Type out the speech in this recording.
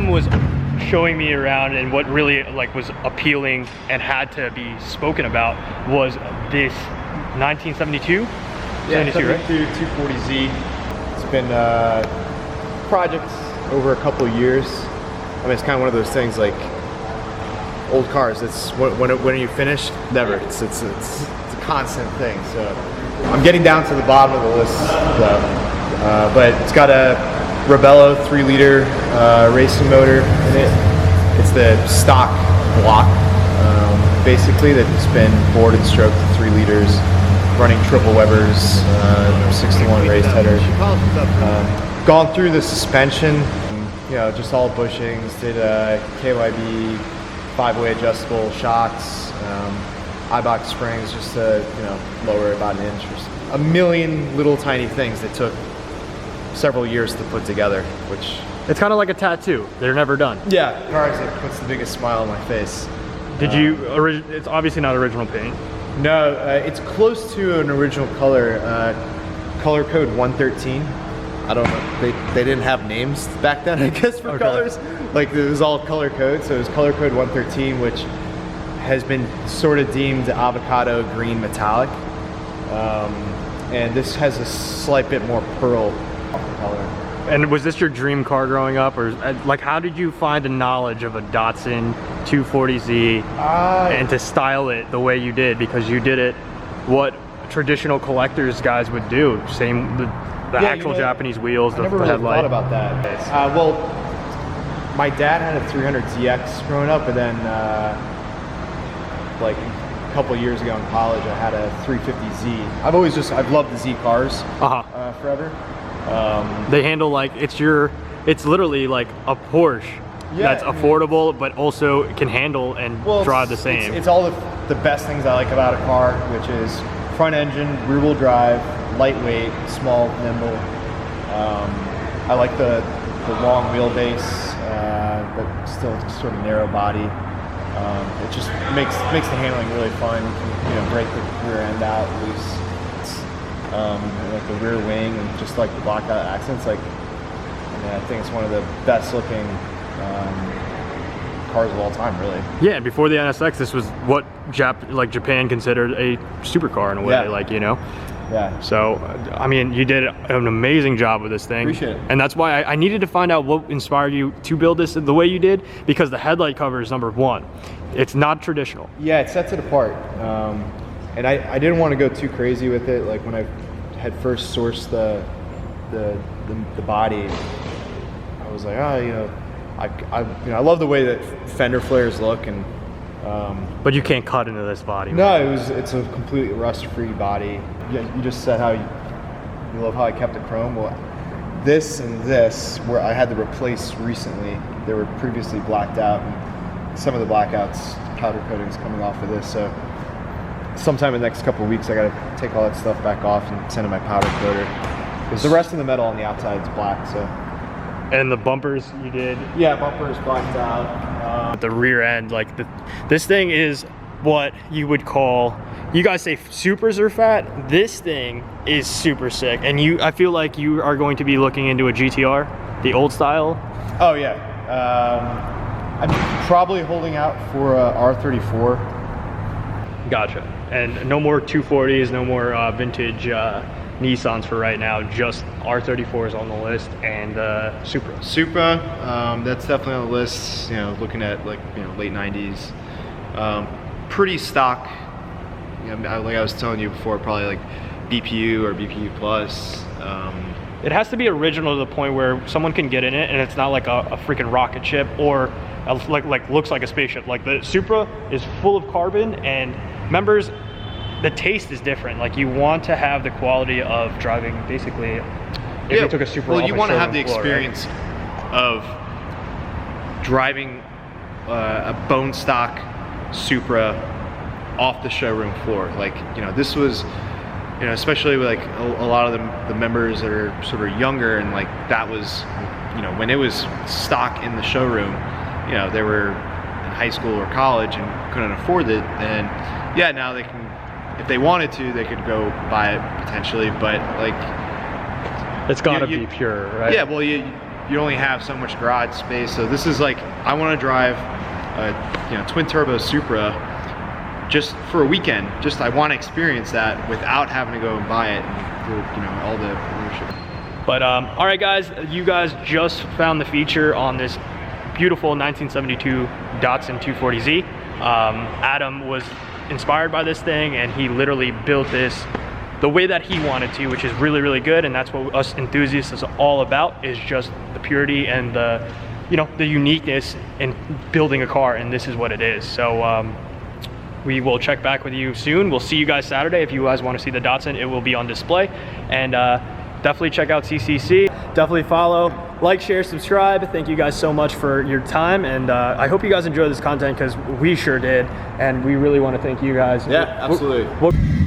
Tellem was showing me around, and what really like was appealing and had to be spoken about was this 1972? Yeah, 72, right? 240Z. It's been projects over a couple of years. I mean, it's kind of one of those things like old cars. It's when are you finished? Never. It's a constant thing. So I'm getting down to the bottom of the list, though. But it's got a Rebello 3-liter racing motor in it. It's the stock block, basically, that's been bored and stroked to 3 liters, running triple Webers, 6-to-1 raised header. Gone through the suspension, you know, just all bushings, did KYB, 5-way adjustable shocks, iBox springs just to, you know, lower about an inch. A million little tiny things that took several years to put together, which... It's kind of like a tattoo. They're never done. Yeah, cars that puts the biggest smile on my face. Did you, it's obviously not original paint. No, it's close to an original color, color code 113. I don't know, they didn't have names back then, I guess, for colors. Like, it was all color code, so it was color code 113, which has been sort of deemed avocado green metallic. And this has a slight bit more pearl color. And was this your dream car growing up, or like how did you find the knowledge of a Datsun 240Z and to style it the way you did? Because you did it what traditional collectors guys would do. Same the actual Japanese wheels, the headlight. I never really thought about that. Well, my dad had a 300ZX growing up, and then like a couple years ago in college, I had a 350Z. I've loved the Z cars forever. They handle like it's literally like a Porsche that's affordable but also can handle and drive the same. It's all the best things I like about a car, which is front engine, rear wheel drive, lightweight, small, nimble. I like the long wheelbase, but still sort of narrow body. It just makes the handling really fun. You can, you know, break the rear end out loose. Like the rear wing and just like the blocked out accents, like, I think it's one of the best looking cars of all time, really. Yeah, and before the NSX, this was what Japan considered a supercar in a way, like, you know. Yeah. So, I mean, you did an amazing job with this thing. Appreciate it. And that's why I needed to find out what inspired you to build this the way you did, because the headlight cover is #1. It's not traditional. Yeah, it sets it apart. And I didn't want to go too crazy with it. Like when I had first sourced the body, I was like, oh, you know, I love the way that fender flares look, and but you can't cut into this body. No, it's a completely rust-free body. You just said how you love how I kept the chrome. Well, this and this, where I had to replace recently, they were previously blacked out, and some of the blackouts, powder coating's coming off of this, so sometime in the next couple of weeks I gotta take all that stuff back off and send to my powder coater, because the rest of the metal on the outside is black. So. And the bumpers you did? Yeah, bumper is blacked out. The rear end, like this thing is what you would call, you guys say supers are fat. This thing is super sick, and I feel like you are going to be looking into a GTR, the old style. Oh yeah, I'm probably holding out for a R34. Gotcha. And no more 240s, no more vintage Nissans for right now, just R34s on the list, and Supra. Supra, that's definitely on the list, you know, looking at like, you know, late 90s. Pretty stock, you know, like I was telling you before, probably like BPU or BPU plus. It has to be original to the point where someone can get in it and it's not like a freaking rocket ship, or like looks like a spaceship. Like the Supra is full of carbon, and members, the taste is different. Like you want to have the quality of driving, basically, if you took a Supra. Well, you want to have the experience of driving a bone stock Supra off the showroom floor. Like, you know, this was, you know, especially with like a lot of the members that are sort of younger, and like that was, you know, when it was stock in the showroom, you know, they were in high school or college and couldn't afford it, and yeah, now they can, if they wanted to, they could go buy it potentially, but like, it's gotta be pure, right? Yeah, well, you only have so much garage space. So this is like, I want to drive a twin turbo Supra just for a weekend. Just I want to experience that without having to go and buy it through all the ownership. But all right, guys, you guys just found the feature on this beautiful 1972 Datsun 240Z. Adam was inspired by this thing, and he literally built this the way that he wanted to, which is really, really good. And that's what us enthusiasts is all about, is just the purity and the, the uniqueness in building a car. And this is what it is. So we will check back with you soon. We'll see you guys Saturday. If you guys want to see the Datsun, it will be on display. And definitely check out CCC. Definitely follow, like, share, subscribe. Thank you guys so much for your time. And I hope you guys enjoy this content, because we sure did. And we really want to thank you guys. Yeah, absolutely.